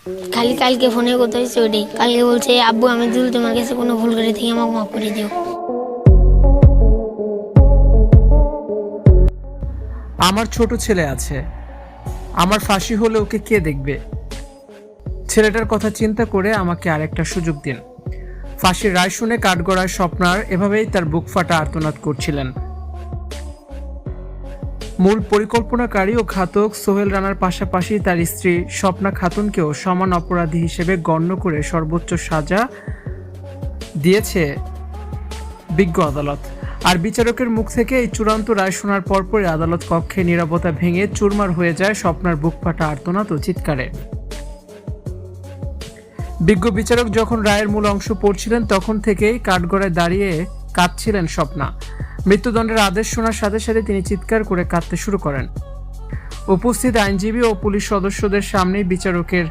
খালি কালকে ফোনে কথা হয়েছে ওটাই। কালকে বলছে আব্বু আমি যদি তোমার কাছে কোনো ভুল করে থাকি আমাকে মাফ করে দিও। আমার ছোট ছেলে আছে, আমার ফাঁসি হলে ওকে কে দেখবে? ছেলেটার কথা চিন্তা করে আমাকে আরেকটা সুযোগ দিন। ফাঁসির রায় শুনে কাঠগড়ায় স্বপ্নার এভাবেই তার বুক ফাটা আর্তনাদ করছিলেন। মূল পরিকল্পনাকারী ও ঘাতক সোহেল রানার পাশাপাশি তার স্ত্রী স্বপ্না খাতুনকেও সমান অপরাধী হিসেবে গণ্য করে সর্বোচ্চ সাজা দিয়েছে বিজ্ঞ আদালত। আর বিচারকের মুখ থেকে এই চূড়ান্ত রায় শোনার পরপরই আদালত কক্ষে নীরবতা ভেঙে চুরমার হয়ে যায় স্বপ্নার বুক ফাটা আর্তনাদ ও চিৎকারে। বিজ্ঞ বিচারক যখন রায়ের মূল অংশ পড়ছিলেন তখন থেকেই কাঠগড়ায় দাঁড়িয়ে কাঁদছিলেন স্বপ্না। মৃত্যুদণ্ডের আদেশ শোনার সাথে সাথে তিনি চিৎকার করে কাঁদতে শুরু করেন। উপস্থিত আইনজীবী ও পুলিশ সদস্যদের সামনেই বিচারকের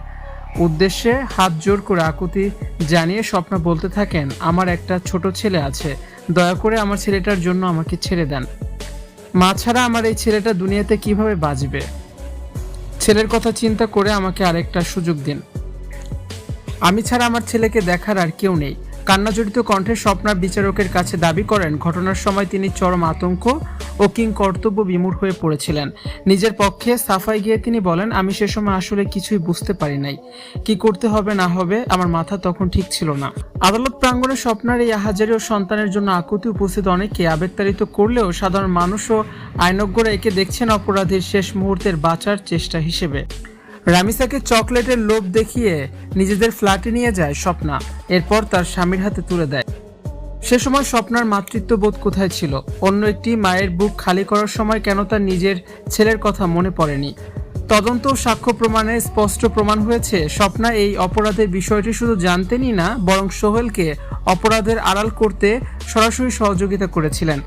উদ্দেশ্যে হাত জোর করে আকুতি জানিয়ে স্বপ্না বলতে থাকেন, আমার একটা ছোট ছেলে আছে, দয়া করে আমার ছেলেটার জন্য আমাকে ছেড়ে দেন। মা ছাড়া আমার এই ছেলেটা দুনিয়াতে কিভাবে বাঁচবে? ছেলের কথা চিন্তা করে আমাকে আরেকটা সুযোগ দিন। আমি ছাড়া আমার ছেলেকে দেখার আর কেউ নেই। কান্নাজড়িত কণ্ঠে স্বপ্না বিচারকের কাছে দাবি করেন, ঘটনার সময় তিনি চরম আতঙ্ক ও কিংকর্তব্য বিমূঢ় হয়ে পড়েছিলেন। নিজের পক্ষে সাফাই গিয়ে তিনি বলেন, আমি সে সময় আসলে কিছুই বুঝতে পারি নাই, কি করতে হবে না হবে আমার মাথা তখন ঠিক ছিল না। আদালত প্রাঙ্গণে স্বপ্নার এই আহাজারি ও সন্তানের জন্য আকুতি উপস্থিত অনেকে আবেগতাড়িত করলেও সাধারণ মানুষ ও আইনজ্ঞরা একে দেখছেন অপরাধীর শেষ মুহূর্তের বাঁচার চেষ্টা হিসেবে। রামিসাকে চকলেটের লোভ দেখিয়ে নিজেদের ফ্ল্যাটে নিয়ে যায় স্বপ্না, এরপর তার স্বামীর হাতে তুলে দেয়। সে সময় স্বপ্নার মাতৃত্ববোধ কোথায় ছিল? অন্য একটি মায়ের বুক খালি করার সময় কেন তার নিজের ছেলের কথা মনে পড়েনি? তদন্ত ও সাক্ষ্য প্রমাণে স্পষ্ট প্রমাণ হয়েছে স্বপ্না এই অপরাধের বিষয়টি শুধু জানতেনই না, বরং সোহেলকে অপরাধের আড়াল করতে সরাসরি সহযোগিতা করেছিলেন।